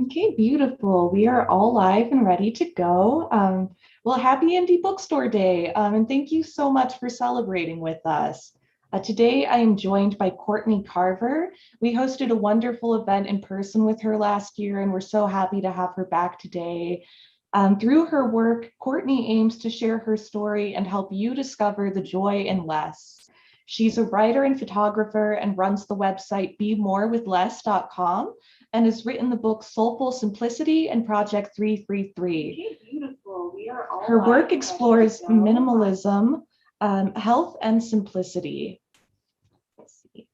Okay, beautiful. We are all live and ready to go. Well, happy Indie Bookstore Day, and thank you so much for celebrating with us. Today, I am joined by Courtney Carver. We hosted a wonderful event in person with her last year, and we're so happy to have her back today. Through her work, Courtney aims to share her story and help you discover the joy in less. She's a writer and photographer and runs the website bemorewithless.com and has written the book Soulful Simplicity and Project 333. Okay, beautiful. Her work explores minimalism, health, and simplicity. Let's see.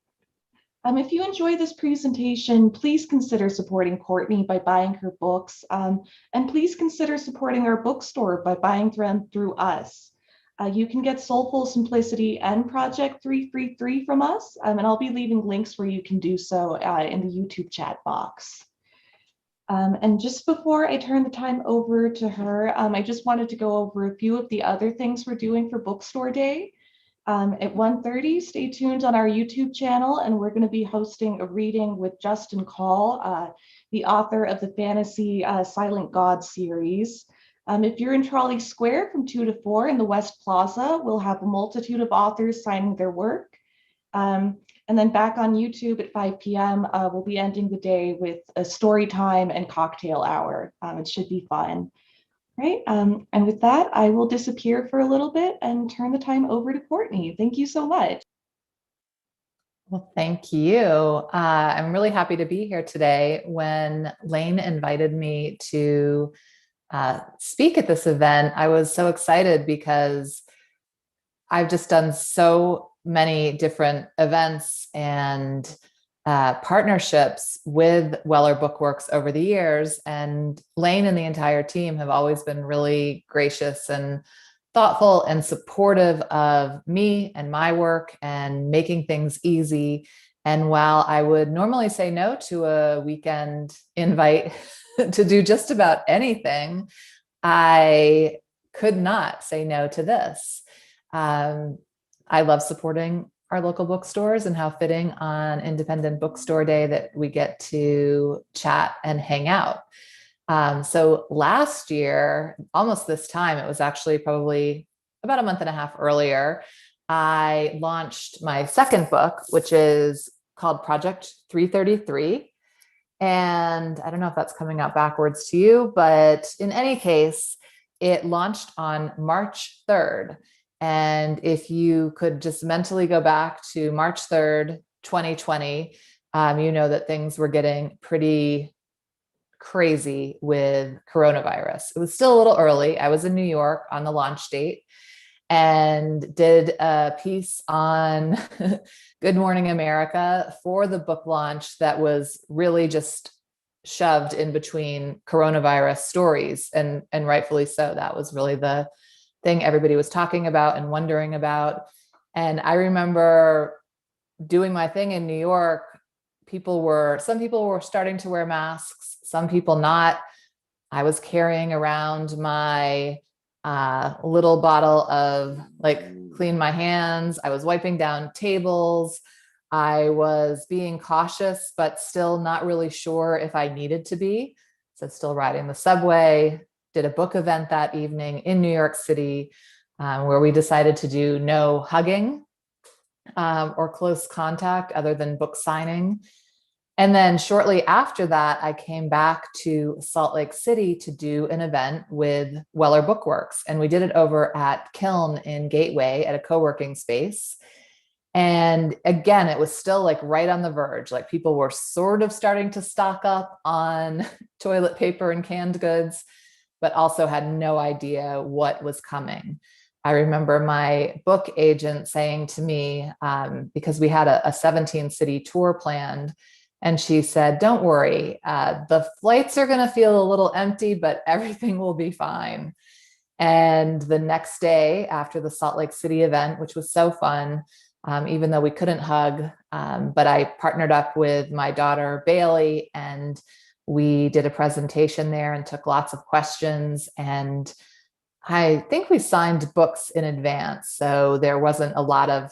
If you enjoy this presentation, please consider supporting Courtney by buying her books, and please consider supporting our bookstore by buying them through us. You can get Soulful Simplicity and Project 333 from us, and I'll be leaving links where you can do so in the YouTube chat box. And just before I turn the time over to her, I just wanted to go over a few of the other things we're doing for Bookstore Day. At 1:30, stay tuned on our YouTube channel, and we're going to be hosting a reading with Justin Call, the author of the fantasy Silent God series. If you're in Trolley Square from 2 to 4 in the West Plaza, we'll have a multitude of authors signing their work. And then back on YouTube at 5 p.m., we'll be ending the day with a story time and cocktail hour. It should be fun. Right. And with that, I will disappear for a little bit and turn the time over to Courtney. Thank you so much. Well, thank you. I'm really happy to be here today. When Lane invited me to speak at this event, I was so excited because I've just done so many different events and partnerships with Weller Bookworks over the years. And Lane and the entire team have always been really gracious and thoughtful and supportive of me and my work and making things easy. And while I would normally say no to a weekend invite to do just about anything, I could not say no to this. I love supporting our local bookstores, and how fitting on Independent Bookstore Day that we get to chat and hang out. So last year, almost this time, it was actually probably about a month and a half earlier, I launched my second book, which is called Project 333. And I don't know if that's coming out backwards to you, but in any case, it launched on March 3rd. And if you could just mentally go back to March 3rd, 2020, you know that things were getting pretty crazy with coronavirus. It was still a little early. I was in New York on the launch date and did a piece on Good Morning America for the book launch that was really just shoved in between coronavirus stories. And rightfully so. That was really the thing everybody was talking about and wondering about. And I remember doing my thing in New York. Some people were starting to wear masks, some people not. I was carrying around my little bottle of clean my hands. I was wiping down tables. I was being cautious, but still not really sure if I needed to be. So still riding the subway, did a book event that evening in New York City, where we decided to do no hugging or close contact other than book signing. And then shortly after that, I came back to Salt Lake City to do an event with Weller Bookworks. And we did it over at Kiln in Gateway at a co-working space. And again, it was still right on the verge. People were sort of starting to stock up on toilet paper and canned goods, but also had no idea what was coming. I remember my book agent saying to me, because we had a 17-city tour planned, and she said, "Don't worry, the flights are going to feel a little empty, but everything will be fine." And the next day after the Salt Lake City event, which was so fun, even though we couldn't hug, but I partnered up with my daughter, Bailey, and we did a presentation there and took lots of questions. And I think we signed books in advance. So there wasn't a lot of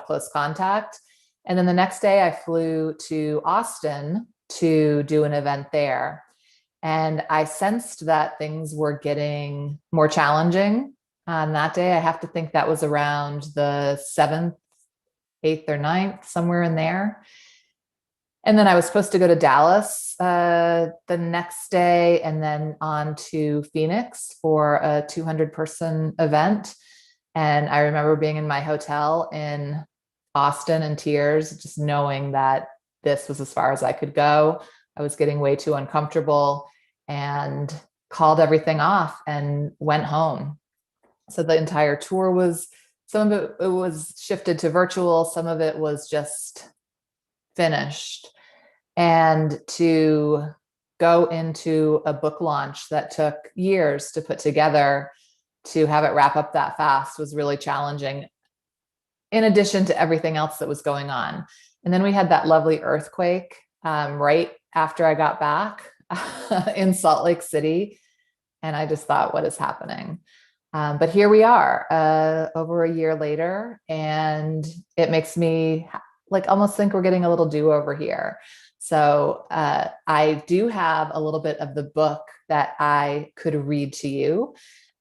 close contact. And then the next day I flew to Austin to do an event there. And I sensed that things were getting more challenging on that day. I have to think that was around the 7th, 8th, or 9th, somewhere in there. And then I was supposed to go to Dallas the next day and then on to Phoenix for a 200-person event. And I remember being in my hotel in Austin in tears, just knowing that this was as far as I could go. I was getting way too uncomfortable and called everything off and went home. So the entire tour was, some of it was shifted to virtual, some of it was just finished. And to go into a book launch that took years to put together, to have it wrap up that fast was really challenging, in addition to everything else that was going on. And then we had that lovely earthquake right after I got back in Salt Lake City. And I just thought, what is happening? But here we are over a year later, and it makes me like almost think we're getting a little do-over here. So I do have a little bit of the book that I could read to you.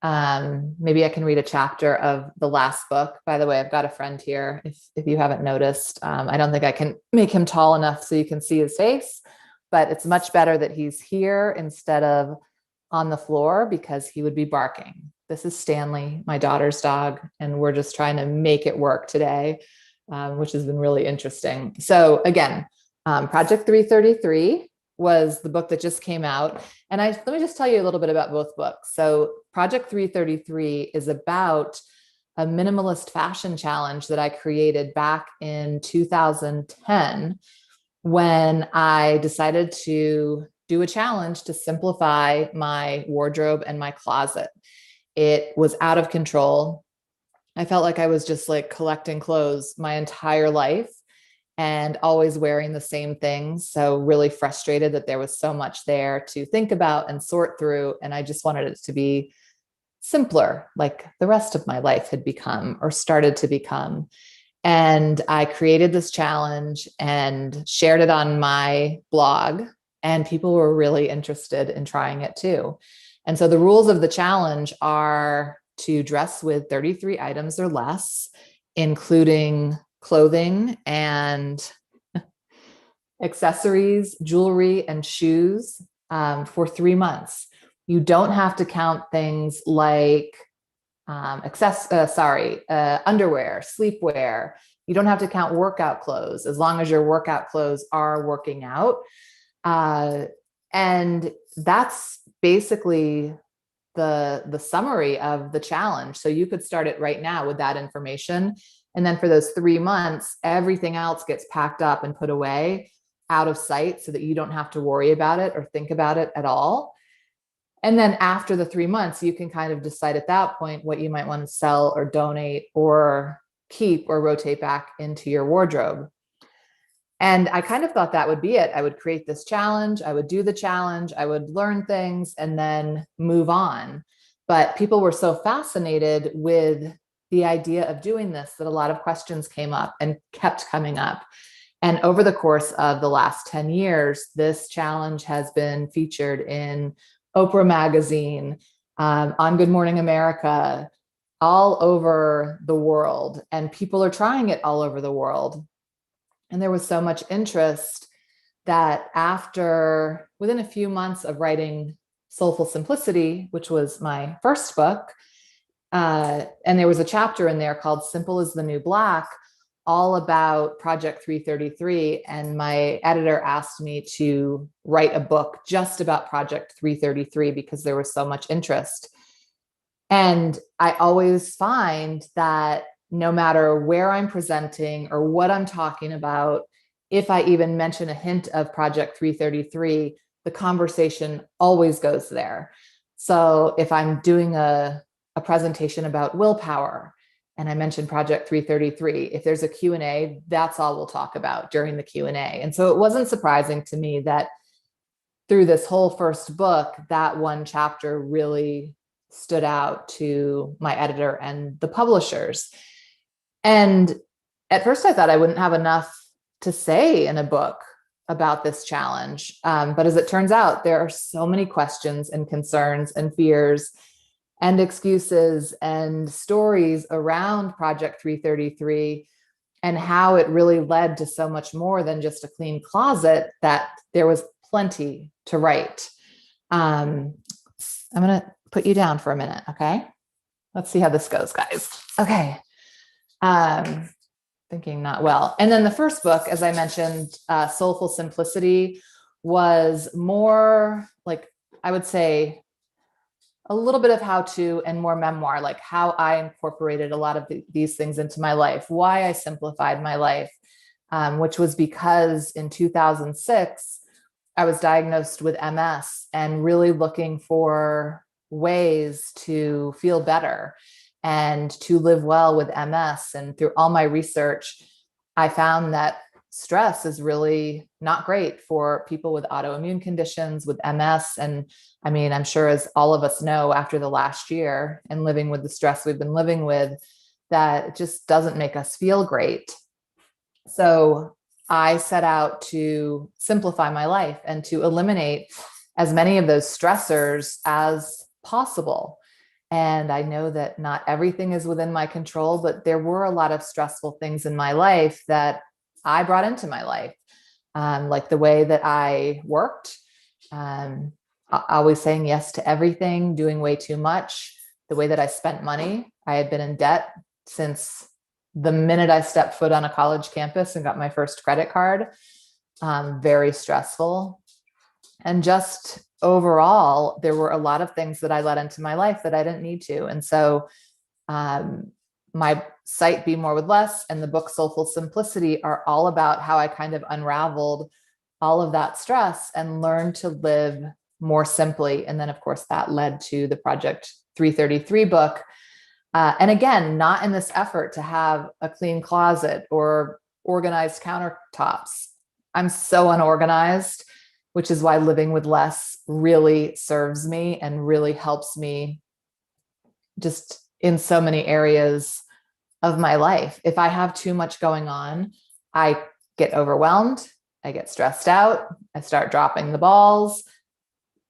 Maybe I can read a chapter of the last book. By the way, I've got a friend here, if you haven't noticed. I don't think I can make him tall enough so you can see his face, but it's much better that he's here instead of on the floor, because he would be barking. This is Stanley, my daughter's dog, and we're just trying to make it work today, which has been really interesting. So again, Project 333 was the book that just came out. And let me just tell you a little bit about both books. So Project 333 is about a minimalist fashion challenge that I created back in 2010 when I decided to do a challenge to simplify my wardrobe and my closet. It was out of control. I felt like I was just like collecting clothes my entire life and always wearing the same things. So really frustrated that there was so much there to think about and sort through. And I just wanted it to be simpler, like the rest of my life had become or started to become. And I created this challenge and shared it on my blog, and people were really interested in trying it too. And so the rules of the challenge are to dress with 33 items or less, including clothing and accessories, jewelry, and shoes for 3 months. You don't have to count things like underwear, sleepwear. You don't have to count workout clothes, as long as your workout clothes are working out. And that's basically the summary of the challenge. So you could start it right now with that information. And then for those 3 months, everything else gets packed up and put away out of sight so that you don't have to worry about it or think about it at all. And then after the 3 months, you can kind of decide at that point what you might want to sell or donate or keep or rotate back into your wardrobe. And I kind of thought that would be it. I would create this challenge, I would do the challenge, I would learn things and then move on. But people were so fascinated with the idea of doing this that a lot of questions came up and kept coming up. And over the course of the last 10 years, this challenge has been featured in Oprah magazine, on Good Morning America, all over the world. And people are trying it all over the world. And there was so much interest that within a few months of writing Soulful Simplicity, which was my first book, and there was a chapter in there called Simple is the New Black, all about Project 333. And my editor asked me to write a book just about Project 333 because there was so much interest. And I always find that no matter where I'm presenting or what I'm talking about, if I even mention a hint of Project 333, the conversation always goes there. So if I'm doing a presentation about willpower and I mentioned Project 333, if there's a Q&A, that's all we'll talk about during the Q&A. And so it wasn't surprising to me that through this whole first book, that one chapter really stood out to my editor and the publishers. And at first I thought I wouldn't have enough to say in a book about this challenge. But as it turns out, there are so many questions and concerns and fears and excuses and stories around Project 333 and how it really led to so much more than just a clean closet, that there was plenty to write. I'm going to put you down for a minute. Okay. Let's see how this goes, guys. Okay. Thinking not well. And then the first book, as I mentioned, Soulful Simplicity, was more like, I would say, a little bit of how to and more memoir, like how I incorporated a lot of these things into my life, why I simplified my life, which was because in 2006, I was diagnosed with MS and really looking for ways to feel better and to live well with MS. And through all my research, I found that stress is really not great for people with autoimmune conditions, with MS. And I mean, I'm sure, as all of us know, after the last year and living with the stress we've been living with, that it just doesn't make us feel great. So I set out to simplify my life and to eliminate as many of those stressors as possible. And I know that not everything is within my control, but there were a lot of stressful things in my life that I brought into my life, like the way that I worked, always saying yes to everything, doing way too much, the way that I spent money. I had been in debt since the minute I stepped foot on a college campus and got my first credit card. Very stressful. And just overall, there were a lot of things that I let into my life that I didn't need to. And so my site, Be More with Less, and the book Soulful Simplicity are all about how I kind of unraveled all of that stress and learned to live more simply. And then, of course, that led to the Project 333 book. And again, not in this effort to have a clean closet or organized countertops. I'm so unorganized, which is why living with less really serves me and really helps me just in so many areas of my life. If I have too much going on, I get overwhelmed, I get stressed out, I start dropping the balls.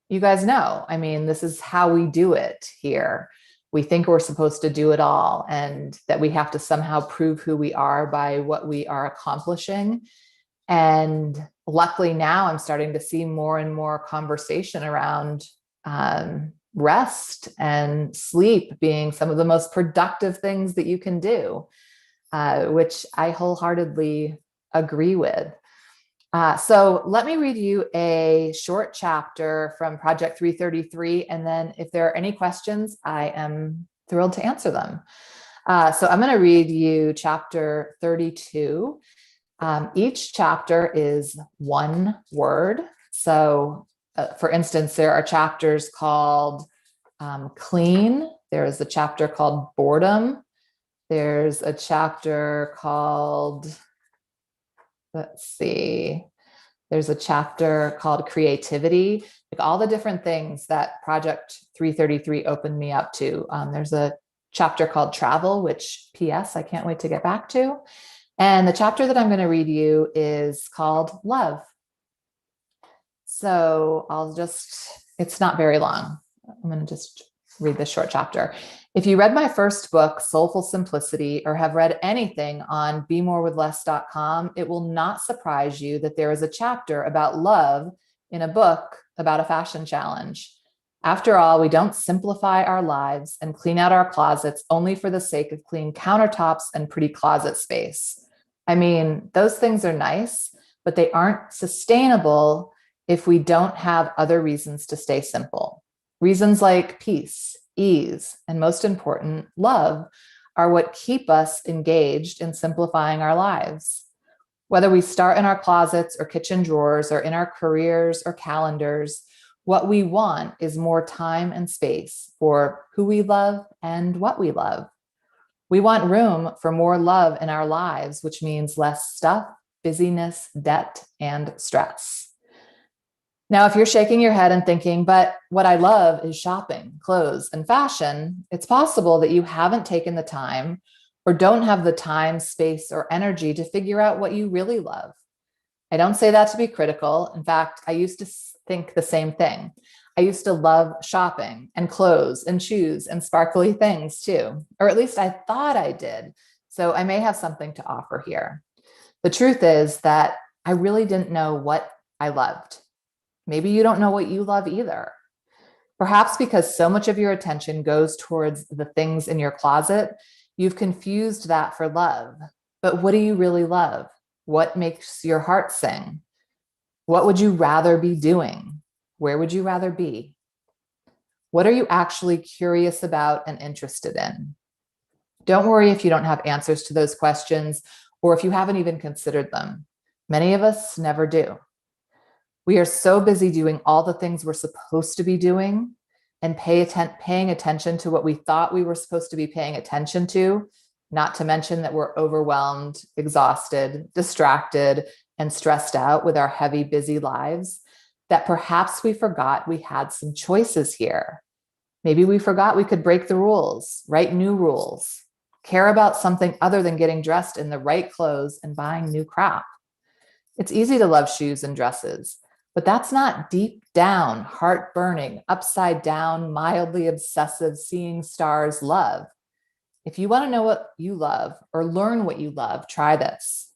You guys know, I mean, this is how we do it here. We think we're supposed to do it all and that we have to somehow prove who we are by what we are accomplishing. And luckily now I'm starting to see more and more conversation around rest and sleep being some of the most productive things that you can do, which I wholeheartedly agree with. So let me read you a short chapter from Project 333. And then if there are any questions, I am thrilled to answer them. So I'm going to read you chapter 32. Each chapter is one word. So for instance, there are chapters called clean. There is a chapter called boredom. There's a chapter called, let's see, there's a chapter called creativity, like all the different things that Project 333 opened me up to. There's a chapter called travel, which PS, I can't wait to get back to. And the chapter that I'm going to read you is called love. So it's not very long. I'm going to just read this short chapter. If you read my first book, Soulful Simplicity, or have read anything on BeMoreWithLess.com, it will not surprise you that there is a chapter about love in a book about a fashion challenge. After all, we don't simplify our lives and clean out our closets only for the sake of clean countertops and pretty closet space. I mean, those things are nice, but they aren't sustainable if we don't have other reasons to stay simple. Reasons like peace, ease, and most important, love are what keep us engaged in simplifying our lives. Whether we start in our closets or kitchen drawers or in our careers or calendars, what we want is more time and space for who we love and what we love. We want room for more love in our lives, which means less stuff, busyness, debt, and stress. Now, if you're shaking your head and thinking, but what I love is shopping, clothes, and fashion, it's possible that you haven't taken the time or don't have the time, space, or energy to figure out what you really love. I don't say that to be critical. In fact, I used to think the same thing. I used to love shopping and clothes and shoes and sparkly things too, or at least I thought I did. So I may have something to offer here. The truth is that I really didn't know what I loved. Maybe you don't know what you love either. Perhaps because so much of your attention goes towards the things in your closet, you've confused that for love. But what do you really love? What makes your heart sing? What would you rather be doing? Where would you rather be? What are you actually curious about and interested in? Don't worry if you don't have answers to those questions or if you haven't even considered them. Many of us never do. We are so busy doing all the things we're supposed to be doing and paying attention to what we thought we were supposed to be paying attention to, not to mention that we're overwhelmed, exhausted, distracted, and stressed out with our heavy, busy lives, that perhaps we forgot we had some choices here. Maybe we forgot we could break the rules, write new rules, care about something other than getting dressed in the right clothes and buying new crap. It's easy to love shoes and dresses, but that's not deep down, heart burning, upside down, mildly obsessive, seeing stars love. If you want to know what you love or learn what you love, try this.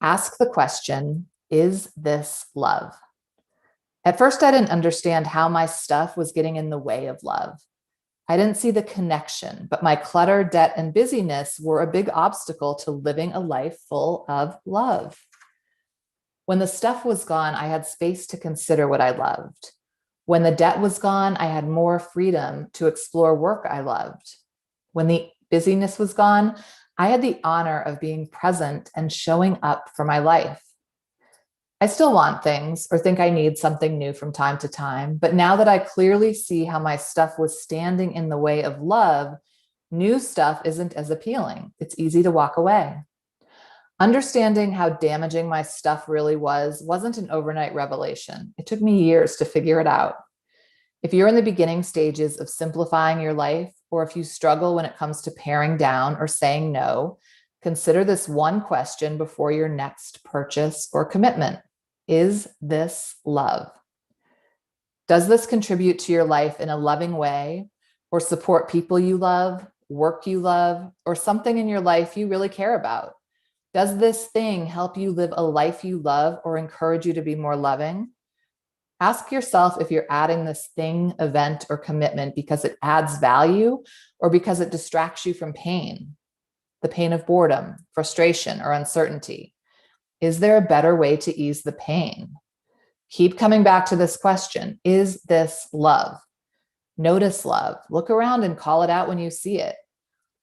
Ask the question, is this love? At first, I didn't understand how my stuff was getting in the way of love. I didn't see the connection, but my clutter, debt, and busyness were a big obstacle to living a life full of love. When the stuff was gone, I had space to consider what I loved. When the debt was gone, I had more freedom to explore work I loved. When the busyness was gone, I had the honor of being present and showing up for my life. I still want things or think I need something new from time to time, but now that I clearly see how my stuff was standing in the way of love, new stuff isn't as appealing. It's easy to walk away. Understanding how damaging my stuff really wasn't an overnight revelation. It took me years to figure it out. If you're in the beginning stages of simplifying your life, or if you struggle when it comes to paring down or saying no, consider this one question before your next purchase or commitment. Is this love? Does this contribute to your life in a loving way or support people you love, work you love, or something in your life you really care about? Does this thing help you live a life you love or encourage you to be more loving? Ask yourself if you're adding this thing, event, or commitment because it adds value or because it distracts you from pain, the pain of boredom, frustration, or uncertainty. Is there a better way to ease the pain? Keep coming back to this question. Is this love? Notice love. Look around and call it out when you see it.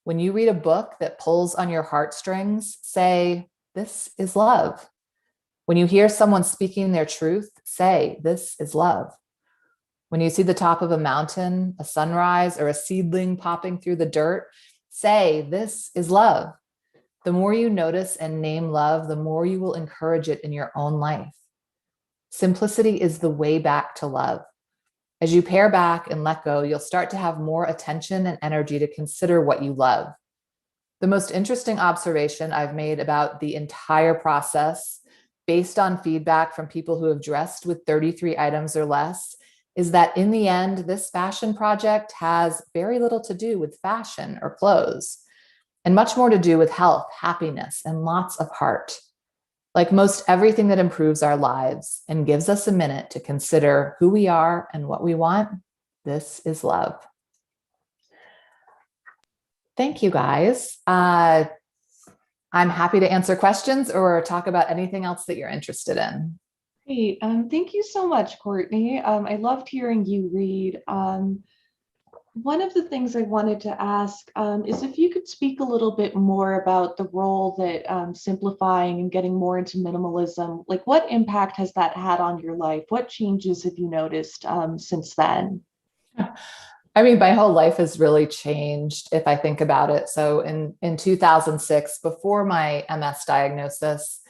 When you read a book that pulls on your heartstrings, say, this is love. When you hear someone speaking their truth, say, this is love. When you see the top of a mountain, a sunrise, or a seedling popping through the dirt, say, this is love. The more you notice and name love, the more you will encourage it in your own life. Simplicity is the way back to love. As you pare back and let go, you'll start to have more attention and energy to consider what you love. The most interesting observation I've made about the entire process, based on feedback from people who have dressed with 33 items or less, is that in the end, this fashion project has very little to do with fashion or clothes, and much more to do with health, happiness, and lots of heart. Like most everything that improves our lives and gives us a minute to consider who we are and what we want, this is love. Thank you, guys. I'm happy to answer questions or talk about anything else that you're interested in. Great. Thank you so much, Courtney. I loved hearing you read. One of the things I wanted to ask is if you could speak a little bit more about the role that simplifying and getting more into minimalism, like what impact has that had on your life? What changes have you noticed since then? I mean, my whole life has really changed if I think about it. So in 2006, before my MS diagnosis,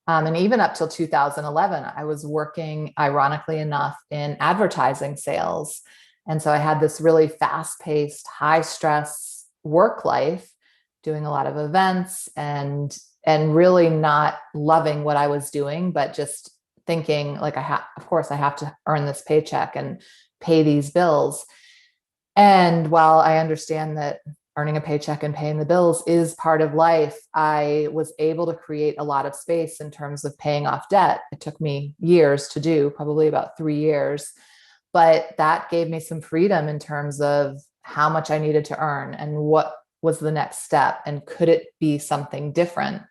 and even up till 2011, I was working, ironically enough, in advertising sales. And so I had this really fast-paced, high-stress work life, doing a lot of events and and really not loving what I was doing, but just thinking like of course I have to earn this paycheck and pay these bills. And while I understand that earning a paycheck and paying the bills is part of life, I was able to create a lot of space in terms of paying off debt. It took me years to do, probably about 3 years, but that gave me some freedom in terms of how much I needed to earn and what was the next step and could it be something different.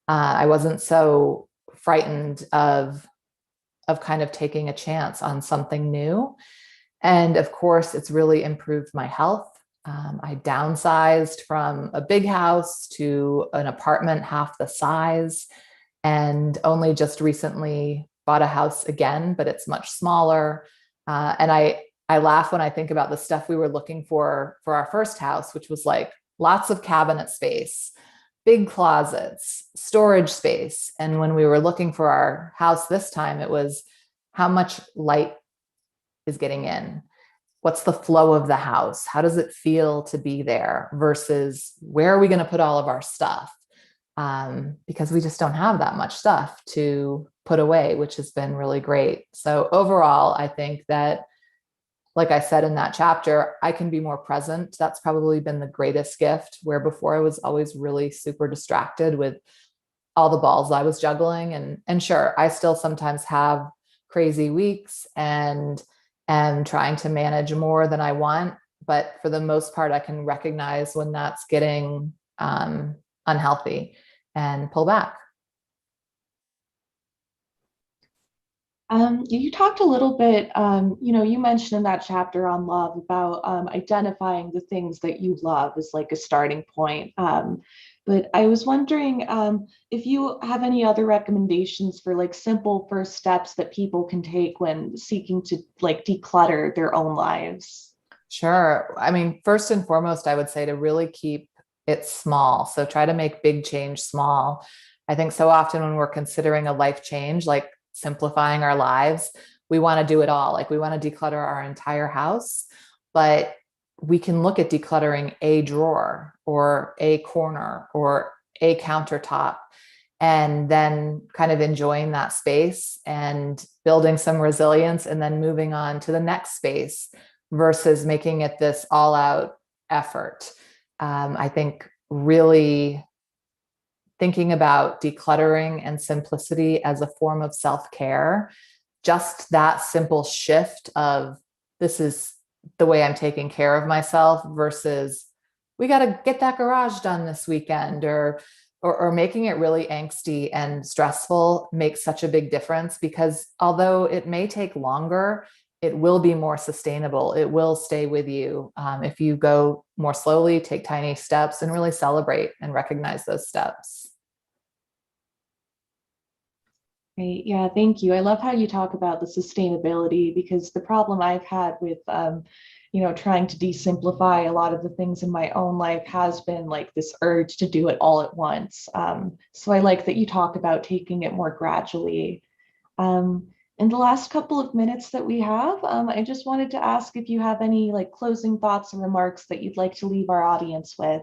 I wasn't so frightened of kind of taking a chance on something new. And of course, it's really improved my health. I downsized from a big house to an apartment half the size, and only just recently bought a house again, but it's much smaller. And I laugh when I think about the stuff we were looking for our first house, which was like lots of cabinet space, big closets, storage space. And when we were looking for our house this time, it was how much light is getting in. What's the flow of the house? How does it feel to be there versus where are we going to put all of our stuff? Because we just don't have that much stuff to put away, which has been really great. So overall, I think that, like I said in that chapter, I can be more present. That's probably been the greatest gift, where before I was always really super distracted with all the balls I was juggling. And sure, I still sometimes have crazy weeks and am trying to manage more than I want. But for the most part, I can recognize when that's getting unhealthy and pull back. You talked a little bit, you mentioned in that chapter on love about identifying the things that you love as like a starting point. But I was wondering if you have any other recommendations for like simple first steps that people can take when seeking to like declutter their own lives. Sure. I mean, first and foremost, I would say to really keep it small. So try to make big change small. I think so often when we're considering a life change, like simplifying our lives, we want to do it all. Like we want to declutter our entire house, but we can look at decluttering a drawer or a corner or a countertop and then kind of enjoying that space and building some resilience and then moving on to the next space versus making it this all out effort. I think really thinking about decluttering and simplicity as a form of self-care, just that simple shift of this is the way I'm taking care of myself versus we got to get that garage done this weekend, or making it really angsty and stressful makes such a big difference, because although it may take longer, it will be more sustainable. It will stay with you if you go more slowly, take tiny steps, and really celebrate and recognize those steps. Great. Yeah, thank you. I love how you talk about the sustainability because the problem I've had with, trying to de-simplify a lot of the things in my own life has been like this urge to do it all at once. So I like that you talk about taking it more gradually. Um, in the last couple of minutes that we have, I just wanted to ask if you have any like closing thoughts or remarks that you'd like to leave our audience with.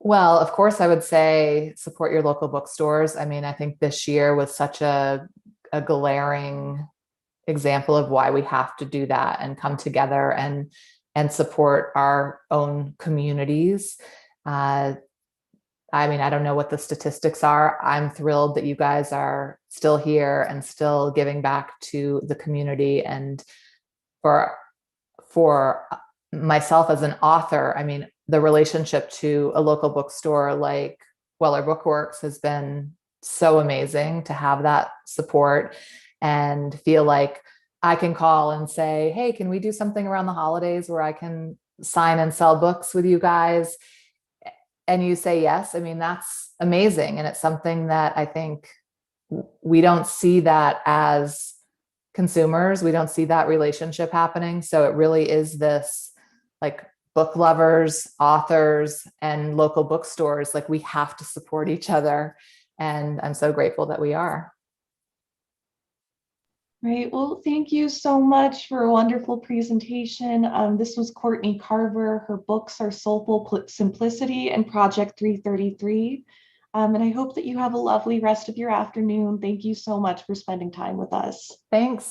Well, of course, I would say support your local bookstores. I mean, I think this year was such a glaring example of why we have to do that and come together and support our own communities. Uh, I mean, I don't know what the statistics are. I'm thrilled that you guys are still here and still giving back to the community. And for for myself as an author, I mean, the relationship to a local bookstore like Weller Bookworks has been so amazing to have that support and feel like I can call and say, hey, can we do something around the holidays where I can sign and sell books with you guys? And you say yes. I mean, that's amazing. And it's something that I think we don't see that as consumers. We don't see that relationship happening. So it really is this like book lovers, authors, and local bookstores. Like we have to support each other. And I'm so grateful that we are. Right. Well, thank you so much for a wonderful presentation. This was Courtney Carver. Her books are Soulful Simplicity and Project 333. And I hope that you have a lovely rest of your afternoon. Thank you so much for spending time with us. Thanks.